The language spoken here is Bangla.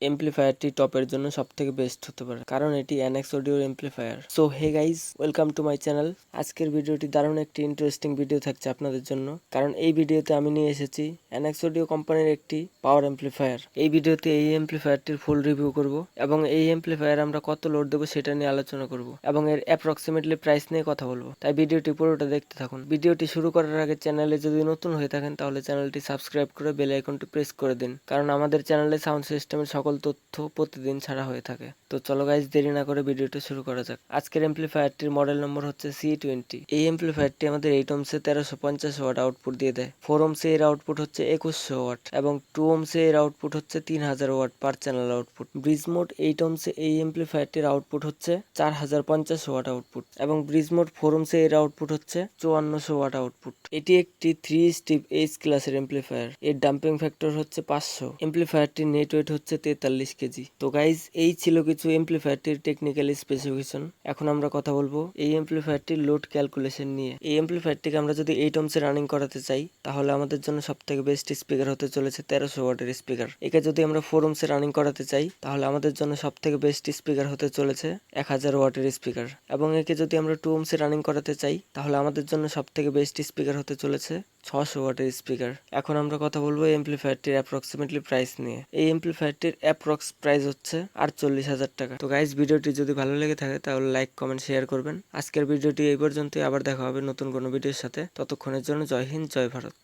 এমপ্লিফায়ারটি টপের জন্য সবথেকে বেস্ট হতে পারে, কারণ এটি NX অডিওর amplifier. So hey guys, welcome to my channel. আজকের ভিডিওটি দারুণ একটি ইন্টারেস্টিং ভিডিও থাকছে আপনাদের জন্য, কারণ এই ভিডিওতে আমি নিয়ে এসেছি NX অডিও কোম্পানির একটি পাওয়ার এমপ্লিফায়ার। এই ভিডিওতে এই এমপ্লিফায়ারটির ফুল রিভিউ করব এবং এই এমপ্লিফায়ার আমরা কত লোড দেবো সেটা নিয়ে আলোচনা করব এবং এর অ্যাপ্রক্সিমেটলি প্রাইস নিয়ে কথা বলবো। তাই ভিডিওটি পুরোটা দেখতে থাকুন। ভিডিওটি শুরু করার আগে চ্যানেলে যদি নতুন হয়ে থাকেন তাহলে চ্যানেলটি সাবস্ক্রাইব করে বেল আইকনটি প্রেস করে দিন, কারণ আমাদের চ্যানেলে সাউন্ড সিস্টেমের সকল তথ্য প্রতিদিন ছাড়া হয়ে থাকে। তো চলো গাইজ, দেরি না করে ভিডিওটা শুরু করা যাক। আজকের এমপ্লিফায়ারটির মডেল নম্বর হচ্ছে C20। এই এমপ্লিফায়ারটি আমাদের 8 ohms-এ 1350 ওয়াট আউটপুট দিয়ে দেয়। 4 ohms-এ এর আউটপুট হচ্ছে 2100 ওয়াট এবং 2 ohms-এ এর আউটপুট হচ্ছে 3000 ওয়াট পার চ্যানেল আউটপুট। ব্রিজ মোড 8 ohms-এ এই এমপ্লিফায়ারটির আউটপুট হচ্ছে 4050 ওয়াট আউটপুট এবং ব্রিজ মোড 4 ohms-এ এর আউটপুট হচ্ছে 5400 ওয়াট আউটপুট। এটি একটি 3 স্টিপ H ক্লাসের এমপ্লিফায়ার। এর ডাম্পিং ফ্যাক্টর হচ্ছে 500। এমপ্লিফায়ারটির নেট ওয়েট হচ্ছে 43 কেজি। তো গাইজ, এই ছিল কিছু এমপ্লিফায়ারটির টেকনিক্যাল স্পেসিফিকেশন। এখন আমরা কথা বলবো এই এমপ্লিফায়ারটির লোড ক্যালকুলেশন নিয়ে। এই এমপ্লিফায়ারটিকে আমরা যদি 8 ohms-এ রানিং করাতে চাই তাহলে আমাদের জন্য সবথেকে বেস্ট স্পিকার হতে চলেছে 1300 ওয়াটের স্পিকার। একে যদি আমরা 4 ohms-এ রানিং করাতে চাই তাহলে আমাদের জন্য সবথেকে বেস্ট স্পিকার হতে চলেছে 1000 ওয়াটের স্পিকার এবং একে যদি আমরা 2 ohms-এ রানিং করাতে চাই তাহলে আমাদের জন্য সবথেকে বেস্ট স্পিকার হতে চলেছে 600 ওয়াটের স্পিকার। এখন আমরা কথা বলবো এমপ্লিফায়ারটির অ্যাপ্রক্সিমেটলি প্রাইস নিয়ে। এই এমপ্লিফায়ারটির অ্যাপ্রক্স প্রাইস হচ্ছে 48,000 টাকা। তো গাইজ, ভিডিওটি যদি ভালো লেগে থাকে তাহলে লাইক, কমেন্ট, শেয়ার করবেন। আজকের ভিডিওটি এই পর্যন্তই। আবার দেখা হবে নতুন কোনো ভিডিওর সাথে। ততক্ষণের জন্য জয় হিন্দ, জয় ভারত।